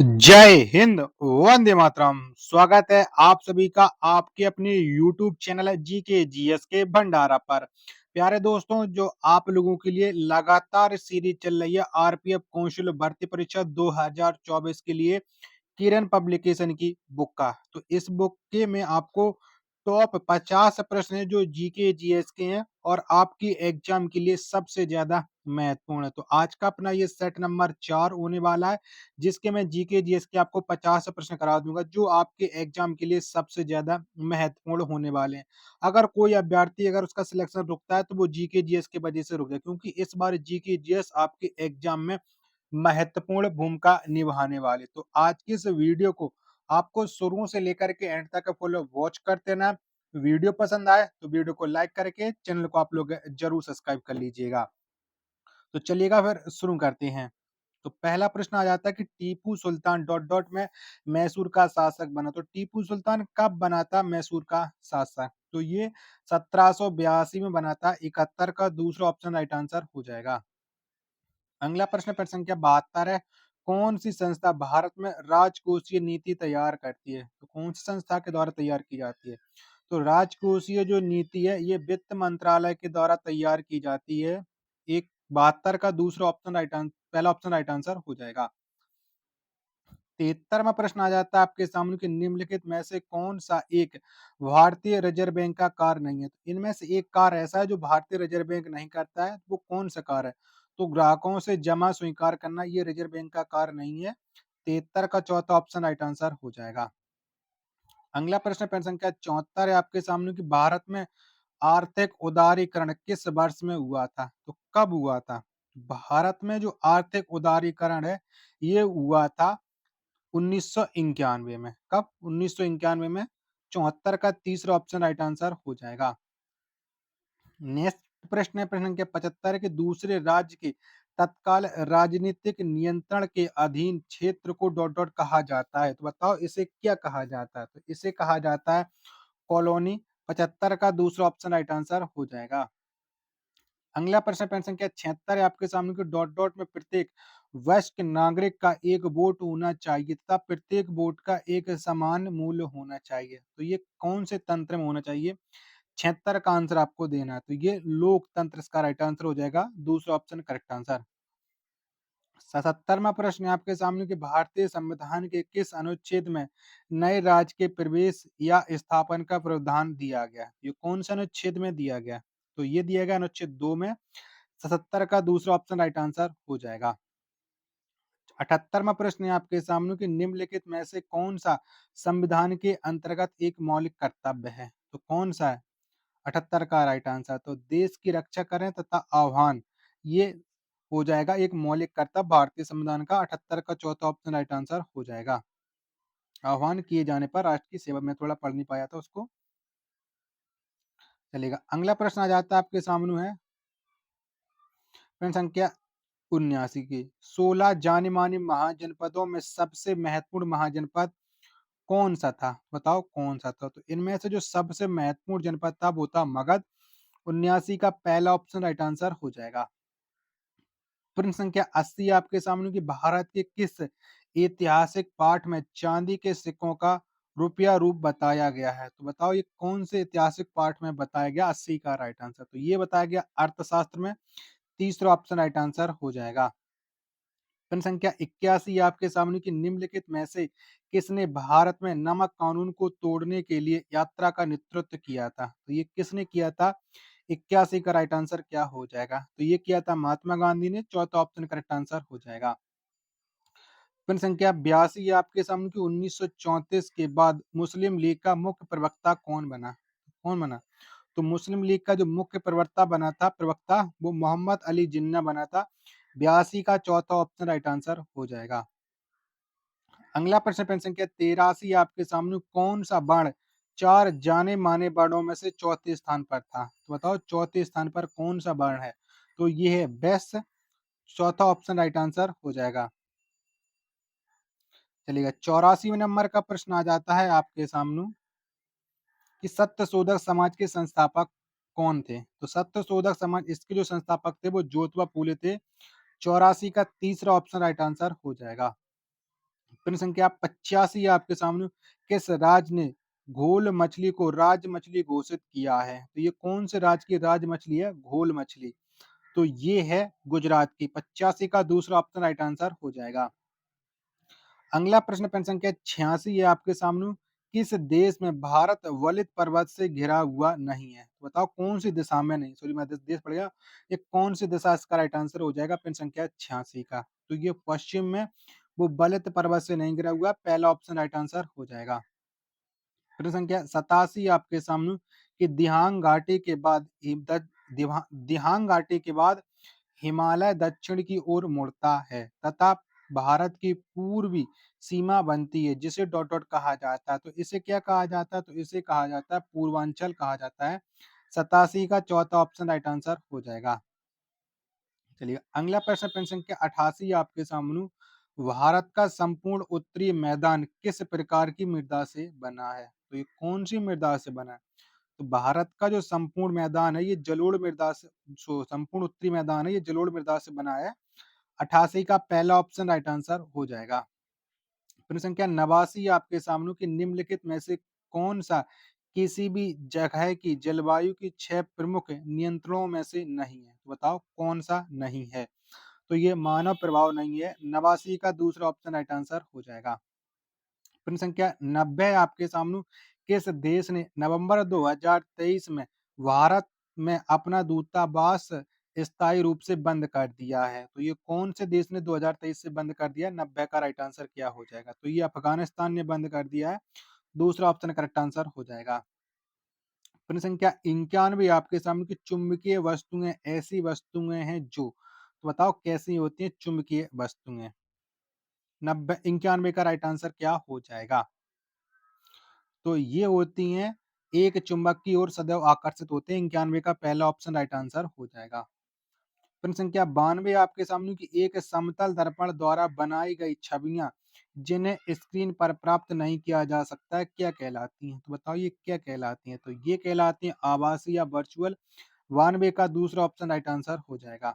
जय हिंद, वंदे मातरम। स्वागत है आप सभी का आपके अपने YouTube चैनल जीके जीएस के भंडारा पर। प्यारे दोस्तों, जो आप लोगों के लिए लगातार सीरीज चल रही है आरपीएफ कांस्टेबल भर्ती परीक्षा 2024 के लिए किरण पब्लिकेशन की बुक का, तो इस बुक के में आपको टॉप 50 प्रश्न है जो जीके जीएस के हैं और आपकी एग्जाम के लिए सबसे ज्यादा महत्वपूर्ण है। तो आज का अपना ये सेट नंबर 4 होने वाला है, जिसके मैं जीके जीएस के आपको 50 प्रश्न करा दूंगा जो आपके एग्जाम के लिए सबसे ज्यादा महत्वपूर्ण होने वाले हैं। अगर कोई अभ्यर्थी अगर उसका सिलेक्शन रुकता है तो वो जीके जीएस की वजह से रुक जाए, क्योंकि इस बार जीके जीएस आपके एग्जाम में महत्वपूर्ण भूमिका निभाने वाले। तो आज की इस वीडियो को आपको शुरू से लेकर के एंड तक फॉलो वॉच करते रहना। वीडियो पसंद आए तो वीडियो को लाइक करके चैनल को आप लोग जरूर सब्सक्राइब कर लीजिएगा। तो चलिएगा फिर शुरू करते हैं। तो पहला प्रश्न आ जाता है कि टीपू सुल्तान डॉट डॉट में मैसूर का शासक बना। तो टीपू सुल्तान कब बना था मैसूर का शासक? तो ये 1782 में बना था। 71 का दूसरा ऑप्शन राइट आंसर हो जाएगा। अगला प्रश्न प्रश्न संख्या 72 है। कौन सी संस्था भारत में राजकोषीय नीति तैयार करती है? तो कौन सी संस्था के द्वारा तैयार की जाती है? तो राजकोषीय जो नीति है ये वित्त मंत्रालय के द्वारा तैयार की जाती है। एक 72 का दूसरा ऑप्शन पहला ऑप्शन राइट आंसर हो जाएगा। 73वां प्रश्न आ जाता है आपके सामने कि निम्नलिखित में से कौन सा एक भारतीय रिजर्व बैंक का कार्य नहीं है? तो इनमें से एक कार्य ऐसा है जो भारतीय रिजर्व बैंक नहीं करता है, वो कौन सा कार्य है? तो ग्राहकों से जमा स्वीकार करना ये रिजर्व बैंक का कार्य नहीं है। 73 का चौथा ऑप्शन राइट आंसर हो जाएगा। अगला प्रश्न प्रश्न संख्या 74 है आपके सामने कि भारत में आर्थिक उदारीकरण किस वर्ष में हुआ था? तो कब हुआ था? भारत में जो आर्थिक उदारीकरण है ये हुआ था 1991 में। कब? 1991 में। 74 का तीसरा ऑप्शन राइट आंसर हो जाएगा। नेक्स्ट प्रश्न है प्रश्न संख्या 75 के दूसरे राज्य के तत्काल राजनीतिक नियंत्रण के अधीन क्षेत्र को डॉट डॉट कहा जाता है। तो बताओ इसे क्या कहा जाता है? तो इसे कहा जाता है कॉलोनी। 75 का दूसरा ऑप्शन राइट आंसर हो जाएगा। अगला प्रश्न प्रश्न संख्या 76 है आपके सामने कि डॉट डॉट में प्रत्येक वयस्क नागरिक का एक वोट होना चाहिए तथा प्रत्येक वोट का एक समान मूल्य होना चाहिए। तो ये कौन से तंत्र में होना चाहिए? 76 का आंसर आपको देना है। तो ये लोकतंत्र इसका राइट आंसर हो जाएगा, दूसरा ऑप्शन करेक्ट आंसर। 77वां प्रश्न है आपके सामने कि भारतीय संविधान के किस अनुच्छेद में नए राज्य के प्रवेश या स्थापन का प्रावधान दिया गया? ये कौन से अनुच्छेद में दिया गया? तो ये दिया गया अनुच्छेद 2 में। 77 का दूसरा ऑप्शन राइट आंसर हो जाएगा। 78वां प्रश्न है आपके सामने कि निम्नलिखित में से कौन सा संविधान के अंतर्गत एक मौलिक कर्तव्य है? तो कौन सा है? 78 का राइट आंसर तो देश की रक्षा करें तथा आह्वान, ये हो जाएगा एक मौलिक कर्तव्य भारतीय संविधान का। 78 का चौथा ऑप्शन राइट आंसर हो जाएगा। आह्वान किए जाने पर राष्ट्र की सेवा में थोड़ा पढ़ नहीं पाया था उसको, चलेगा। अगला प्रश्न आ जाता है आपके सामने है प्रश्न संख्या 79 की। 16 जाने माने महाजनपदों में सबसे महत्वपूर्ण महाजनपद कौन सा था? बताओ कौन सा था? तो इनमें से जो सबसे महत्वपूर्ण जनपद था वो था मगध। 79 का पहला ऑप्शन राइट आंसर हो जाएगा। प्रश्न संख्या 80 आपके सामने कि भारत के किस ऐतिहासिक पाठ में चांदी के सिक्कों का रुपया रूप बताया गया है? तो बताओ ये कौन से ऐतिहासिक पाठ में बताया गया? 80 का राइट आंसर तो ये बताया गया अर्थशास्त्र में। तीसरा ऑप्शन राइट आंसर हो जाएगा। प्रश्न संख्या 81 आपके सामने की निम्नलिखित में से किसने भारत में नमक कानून को तोड़ने के लिए यात्रा का नेतृत्व किया था? तो ये किसने किया था? 81 का राइट आंसर क्या हो जाएगा? तो ये किया था महात्मा गांधी ने। चौथा ऑप्शन करेक्ट आंसर हो जाएगा। प्रश्न संख्या 82 आपके सामने की 1934 के बाद मुस्लिम लीग का मुख्य प्रवक्ता कौन बना? कौन बना? तो मुस्लिम लीग का जो मुख्य प्रवक्ता वो मोहम्मद अली जिन्ना बना था। 82 का चौथा ऑप्शन राइट आंसर हो जाएगा। अगला प्रश्न प्रश्न संख्या 83 आपके सामने कौन सा बाण चार जाने माने बाणों में से चौथे स्थान पर था? तो बताओ चौथे स्थान पर कौन सा बाण है? तो ये है बेस्ट। चौथा ऑप्शन राइट आंसर हो जाएगा। चलिएगा 84वें नंबर का प्रश्न आ जाता है आपके सामने कि सत्यशोधक समाज के संस्थापक कौन थे? तो सत्यशोधक समाज इसके जो संस्थापक थे वो ज्योतिबा फूले थे। 84 का तीसरा ऑप्शन राइट आंसर हो जाएगा। प्रश्न संख्या 85 आपके सामने, किस राज्य ने घोल मछली को राज्य मछली घोषित किया है? तो ये कौन से राज्य की राज्य मछली है? घोल मछली। तो ये है गुजरात की। 85 का दूसरा ऑप्शन राइट आंसर हो जाएगा। अगला प्रश्न संख्या 86 है आपके सामने, किस देश में भारत वलित पर्वत से घिरा हुआ नहीं है? तो बताओ कौन सी दिशा में नहीं, सॉरी मैं देश पड़ेगा, ये कौन सी दिशा इसका राइट आंसर हो जाएगा प्रश्न संख्या 86 का? तो ये पश्चिम में वो वलित पर्वत से नहीं घिरा हुआ, पहला ऑप्शन राइट आंसर हो जाएगा। प्रश्न संख्या 87 आपके सामने, कि दिहांग घाटी के बाद दिहांग घाटी के बाद हिमालय दक्षिण की ओर मुड़ता है तथा भारत की पूर्वी सीमा बनती है, जिसे डॉट डॉट कहा जाता है। तो इसे क्या कहा जाता है? तो इसे कहा जाता है पूर्वांचल कहा जाता है। 87 का चौथा ऑप्शन राइट आंसर हो जाएगा। चलिए अगला प्रश्न संख्या 88 आपके सामने, भारत का संपूर्ण उत्तरी मैदान किस प्रकार की मृदा से बना है? तो ये कौन सी मृदा से बना है? तो भारत का जो संपूर्ण मैदान है ये जलोढ़ मृदा से, जो संपूर्ण उत्तरी मैदान है ये जलोढ़ मृदा से बना है। 88 का पहला ऑप्शन राइट आंसर हो जाएगा। प्रश्न संख्या 89 आपके सामने, कि निम्नलिखित में से कौन सा किसी भी जगह की जलवायु की 6 प्रमुख नियंत्रणों में से नहीं है? तो बताओ कौन सा नहीं है? तो ये मानव प्रभाव नहीं है। 89 का दूसरा ऑप्शन राइट आंसर हो जाएगा। प्रश्न संख्या 90 आपके सामने, किस देश ने नवंबर 2023 में भारत में अपना दूतावास स्थायी रूप से बंद कर दिया है? तो ये कौन से देश ने 2023 से बंद कर दिया? 90 का राइट आंसर क्या हो जाएगा? तो ये अफगानिस्तान ने बंद कर दिया है। दूसरा ऑप्शन करेक्ट आंसर हो जाएगा। प्रश्न संख्या 91 आपके सामने, की चुंबकीय वस्तुएं ऐसी वस्तुएं हैं जो, तो बताओ कैसी होती हैं चुंबकीय वस्तुएं? 91 का राइट आंसर क्या हो जाएगा? तो ये होती हैं एक चुंबक की ओर सदैव आकर्षित होते हैं। 91 का पहला ऑप्शन राइट आंसर हो जाएगा। प्रश्न संख्या 92 आपके सामने, की एक समतल दर्पण द्वारा बनाई गई छवियां जिन्हें स्क्रीन पर प्राप्त नहीं किया जा सकता है, क्या कहलाती हैं? तो बताओ ये क्या कहलाती हैं? तो ये कहलाती हैं आभासी या वर्चुअल। 92 का दूसरा ऑप्शन राइट आंसर हो जाएगा।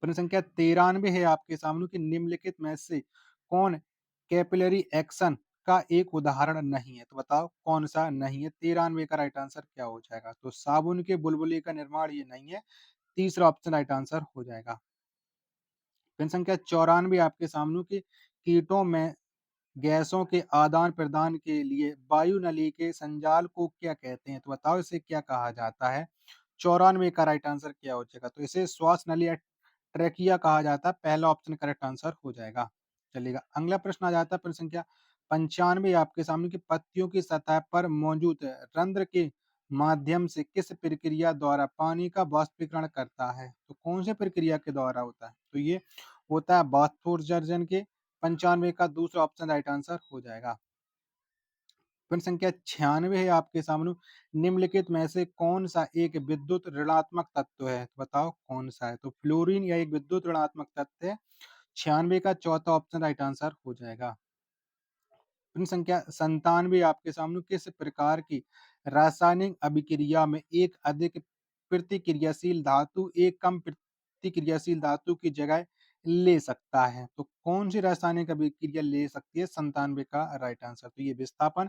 प्रश्न संख्या 93 है आपके सामने, कि निम्नलिखित में से कौन कैपिलरी एक्शन का एक उदाहरण नहीं है? तो बताओ कौन सा नहीं है? 93 का राइट आंसर क्या हो जाएगा? तो साबुन के बुलबुले का निर्माण ये नहीं है। तीसरा ऑप्शन राइट आंसर हो जाएगा। प्रश्न संख्या 94 आपके सामने, के कीटों में गैसों के आदान प्रदान के लिए वायु नली के संजाल को क्या कहते हैं? तो बताओ इसे क्या कहा जाता है? 94 का राइट आंसर क्या हो जाएगा? तो इसे श्वास नली या ट्रैकिया कहा जाता है। पहला ऑप्शन करेक्ट आंसर हो जाएगा। चलिएगा अगला प्रश्न आ जाता है प्रश्न संख्या 95 आपके सामने, की पत्तियों की सतह पर मौजूद रंध्र के माध्यम से किस प्रक्रिया द्वारा पानी का वाष्पीकरण करता है? तो कौन से प्रक्रिया के द्वारा होता है? तो ये होता है बाष्पोत्सर्जन के। 95 का दूसरा ऑप्शन राइट आंसर हो जाएगा। प्रश्न संख्या 96 है आपके सामने, निम्नलिखित में से कौन सा एक विद्युत ऋणात्मक तत्व है? तो बताओ कौन सा है? तो फ्लोरीन या एक विद्युत ऋणात्मक तत्व है। 96 का चौथा ऑप्शन राइट आंसर हो जाएगा। प्रश्न संख्या 97 आपके सामने, किस प्रकार की रासायनिक अभिक्रिया में एक अधिक प्रतिक्रियाशील धातु एक कम प्रतिक्रियाशील धातु की जगह ले सकता है? तो कौन सी रासायनिक अभिक्रिया ले सकती है? 97 का राइट आंसर, तो ये विस्थापन।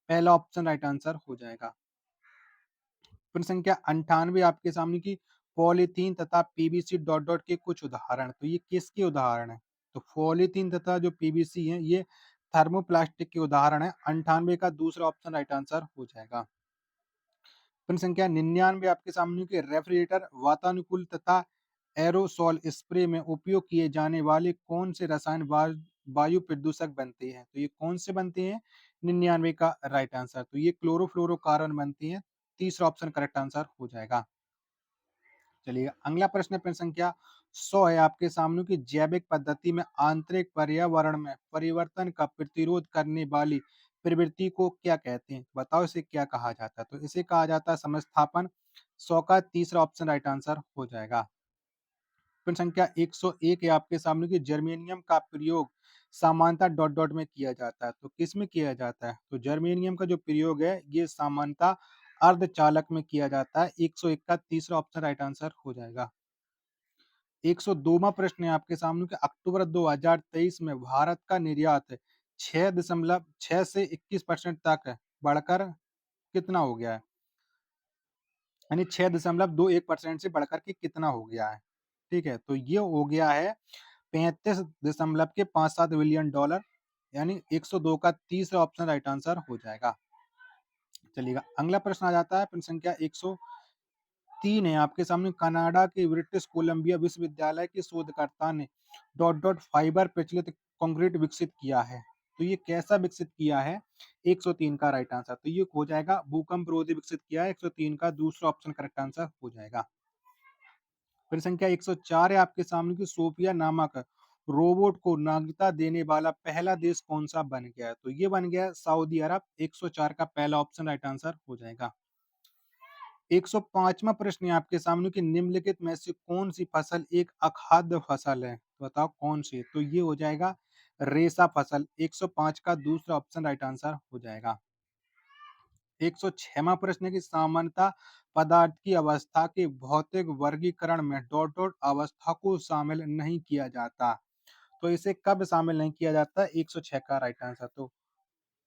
पहला ऑप्शन राइट आंसर हो जाएगा। प्रश्न संख्या 98 आपके सामने, की पॉलीथीन तथा पीवीसी डॉट डॉट के कुछ उदाहरण। तो ये किसके उदाहरण है? तो पॉलीथीन तथा जो पीवीसी है ये थर्मोप्लास्टिक के उदाहरण है। 98 का दूसरा ऑप्शन राइट आंसर हो जाएगा। प्रश्न संख्या 99 आपके सामने, के रेफ्रिजरेटर वातानुकूल तथा एरोसोल स्प्रे में उपयोग किए जाने वाले कौन से रसायन वायु प्रदूषक बनते हैं? तो ये कौन से बनते हैं? 99 का राइट आंसर, तो ये क्लोरोफ्लोरोकार्बन बनती हैं। तीसरा ऑप्शन करेक्ट आंसर हो जाएगा। चलिए अगला प्रश्न है प्रश्न संख्या 100 है आपके सामने, की जैविक पद्धति में आंतरिक पर्यावरण में परिवर्तन का प्रतिरोध करने वाली प्रवृत्ति को क्या कहते हैं? बताओ इसे क्या कहा जाता है? तो इसे कहा जाता है समस्थापन। 100 का तीसरा ऑप्शन राइट आंसर हो जाएगा। प्रश्न संख्या 101 है आपके सामने, की जर्मेनियम का प्रयोग सामान्यतः डॉट डॉट में किया जाता है। तो किस में किया जाता है? तो जर्मेनियम का जो प्रयोग है ये सामान्यतः अर्धचालक में किया जाता है। 101 का तीसरा ऑप्शन राइट आंसर हो जाएगा। 102वां प्रश्न है आपके सामने कि अक्टूबर 2023 में भारत का निर्यात 6.6 से 21% तक बढ़कर कितना हो गया है? यानी 6.21% से बढ़कर के कितना हो गया है? ठीक है, तो ये हो गया है 35.57 बिलियन डॉलर, यानी 102 का तीसरा ऑप्शन राइट आंसर हो जाएगा। चलिएगा, अगला प्रश्न आ जाता है प्रश्न संख्या 103 है आपके सामने। कनाडा के ब्रिटिश कोलंबिया विश्वविद्यालय के शोधकर्ता ने फाइबर प्रचलित कंक्रीट विकसित किया है। तो ये कैसा विकसित किया है? 103 का राइट आंसर, तो ये हो जाएगा भूकंप रोधी विकसित किया है। 103 का दूसरा ऑप्शन करेक्ट आंसर हो जाएगा। फिर संख्या 104 है आपके सामने की सोफिया नामक रोबोट को नागरिकता देने वाला पहला देश कौन सा बन गया है? तो ये बन गया सऊदी अरब। 104 का पहला ऑप्शन राइट आंसर हो जाएगा। 105वां प्रश्न है आपके सामने कि निम्नलिखित में से कौन सी फसल एक अखाद्य फसल है? तो बताओ कौन सी? तो ये हो जाएगा रेशा फसल। 105 का दूसरा ऑप्शन राइट आंसर हो जाएगा। 106वां प्रश्न है कि सामान्यतः पदार्थ की अवस्था के भौतिक वर्गीकरण में डॉट डॉट अवस्था को शामिल नहीं किया जाता। तो इसे कब शामिल नहीं किया जाता? 106 का राइट आंसर, तो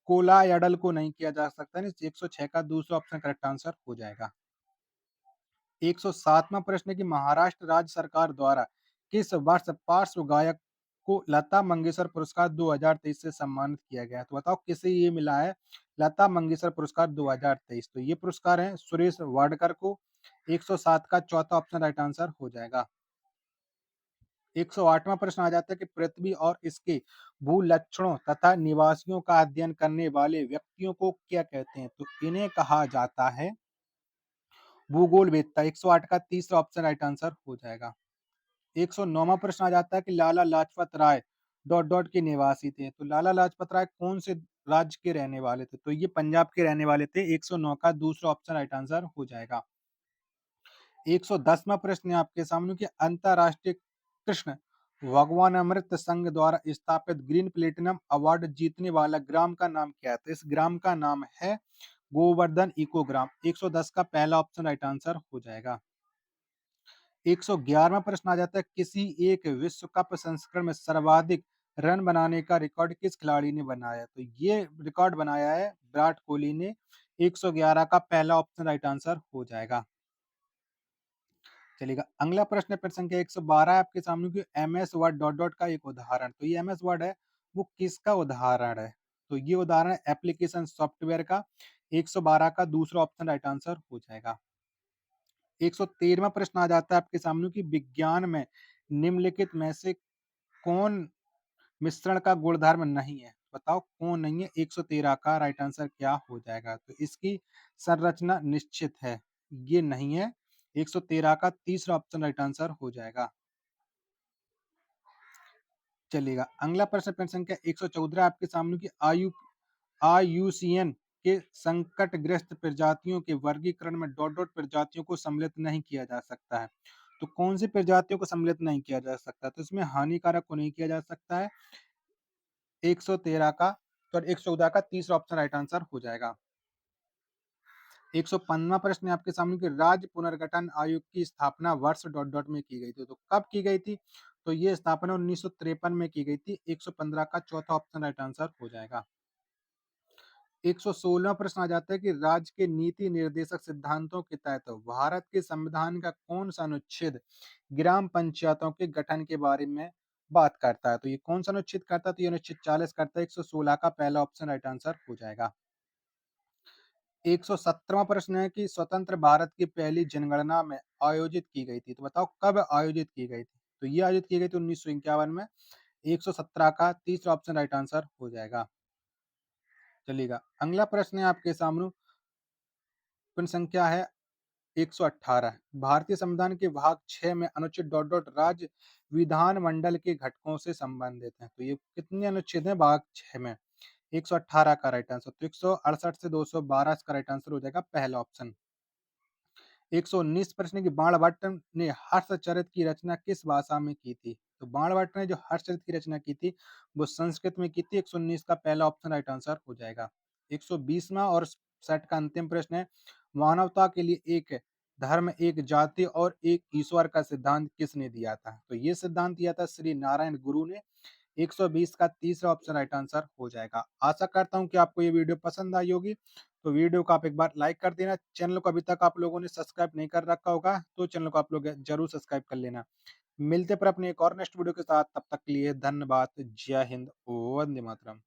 कोलायडल को नहीं किया जा सकता। 106 का दूसरा ऑप्शन करेक्ट आंसर हो जाएगा। 107वां प्रश्न है कि महाराष्ट्र राज्य सरकार द्वारा किस वर्ष पार्श्व गायक को लता मंगेशकर पुरस्कार 2023 से सम्मानित किया गया? तो बताओ किसे ये मिला है लता मंगेशकर पुरस्कार 2023? तो ये पुरस्कार है सुरेश वाडकर को। 107 का चौथा ऑप्शन राइट आंसर हो जाएगा। 108वां प्रश्न आ जाता है कि पृथ्वी और इसके भू लक्षणों तथा निवासियों का अध्ययन करने वाले व्यक्तियों को क्या कहते हैं? तो इन्हें कहा जाता है भूगोलवेत्ता। 108 का तीसरा ऑप्शन राइट आंसर हो जाएगा। 109वां प्रश्न आ जाता है कि लाला लाजपत राय डॉट डॉट के निवासी थे। तो लाला लाजपत राय कौन से राज्य के रहने वाले थे? तो ये पंजाब के रहने वाले थे। 109 का दूसरा ऑप्शन राइट आंसर हो जाएगा। 110वां प्रश्न है आपके सामने कि अंतरराष्ट्रीय कृष्ण भगवान अमृत संघ द्वारा स्थापित ग्रीन प्लेटिनम अवार्ड जीतने वाला ग्राम का नाम क्या है? तो इस ग्राम का नाम है गोवर्धन इको ग्राम। 110 का पहला ऑप्शन राइट आंसर हो जाएगा। 111वां प्रश्न आ जाता है किसी एक विश्व कप संस्करण में सर्वाधिक रन बनाने का रिकॉर्ड किस खिलाड़ी ने बनाया? तो ये रिकॉर्ड बनाया है विराट कोहली ने। 111 का पहला ऑप्शन राइट आंसर हो जाएगा। चलिएगा, अगला प्रश्न है प्रश्न संख्या 112 है आपके सामने की एमएस वर्ड डॉट डॉट का एक उदाहरण। तो ये एमएस वर्ड है वो किसका उदाहरण है? तो ये उदाहरण है एप्लीकेशन सॉफ्टवेयर का। 112 का दूसरा ऑप्शन राइट आंसर हो जाएगा। 113वां प्रश्न आ जाता है आपके सामने कि विज्ञान में निम्नलिखित में से कौन मिश्रण का गुणधर्म नहीं है? बताओ कौन नहीं है? 113 का राइट आंसर क्या हो जाएगा? तो इसकी संरचना निश्चित है, ये नहीं है। 113 का तीसरा ऑप्शन राइट आंसर हो जाएगा। चलिएगा, अगला प्रश्न प्रश्न संख्या 114 आपके सामने की आयुसीएन के संकटग्रस्त प्रजातियों के वर्गीकरण में डॉट डॉट प्रजातियों को सम्मिलित नहीं किया जा सकता है। तो कौन सी प्रजातियों को सम्मिलित नहीं किया जा सकता? तो इसमें हानिकारक को नहीं किया जा सकता है। 113 का सॉरी 114 का तीसरा ऑप्शन राइट आंसर हो जाएगा। 115वां प्रश्न है आपके सामने कि राज्य पुनर्गठन आयोग की स्थापना वर्ष डॉट डॉट में की गई थी। तो कब की गई थी? तो ये स्थापना 1953 में की गई थी। 115 का चौथा ऑप्शन राइट आंसर हो जाएगा। 116वां प्रश्न आ जाता है कि राज्य के नीति निर्देशक सिद्धांतों के तहत भारत के संविधान का कौन सा अनुच्छेद ग्राम पंचायतों के गठन के बारे में बात करता है? तो ये कौन सा अनुच्छेद करता है? तो ये अनुच्छेद 40 करता है। 116 का पहला ऑप्शन राइट आंसर हो जाएगा। 117वां प्रश्न है कि स्वतंत्र भारत की पहली जनगणना में आयोजित की गई थी। तो बताओ कब आयोजित की गई थी? तो ये आयोजित की गई थी 1951 में। 117 का तीसरा ऑप्शन राइट आंसर हो जाएगा। चलिएगा, अगला प्रश्न है आपके सामने प्रश्न संख्या है 118। भारतीय संविधान के भाग 6 में अनुच्छेद डॉट डॉट राज्य विधानमंडल के घटकों से संबंधित है। तो ये कितने अनुच्छेद हैं भाग 6 में? 118 का राइट आंसर, तो 168 से 212 इसका राइट आंसर हो जाएगा पहला ऑप्शन। 119 प्रश्न की बाणभट्ट ने हर्षचरित की रचना किस भाषा में की थी? तो बाणभट्ट ने जो हर्षचरित की रचना की थी वो संस्कृत में की थी। 119 का पहला ऑप्शन राइट आंसर हो जाएगा। 120वां और सेट का अंतिम प्रश्न है मानवता के लिए एक धर्म एक जाति और एक ईश्वर का सिद्धांत किसने दिया था? तो ये सिद्धांत दिया था श्री नारायण गुरु ने। 120 का तीसरा ऑप्शन राइट आंसर हो जाएगा। आशा करता हूँ कि आपको ये वीडियो पसंद आई होगी। तो वीडियो को आप एक बार लाइक कर देना। चैनल को अभी तक आप लोगों ने सब्सक्राइब नहीं कर रखा होगा, तो चैनल को आप लोग ज़रूर सब्सक्राइब कर लेना। मिलते हैं फिर अपनी एक और नेक्स्ट वीडियो के साथ, तब तक के लिए धन्यवाद। जय हिंद, वंदे मातरम।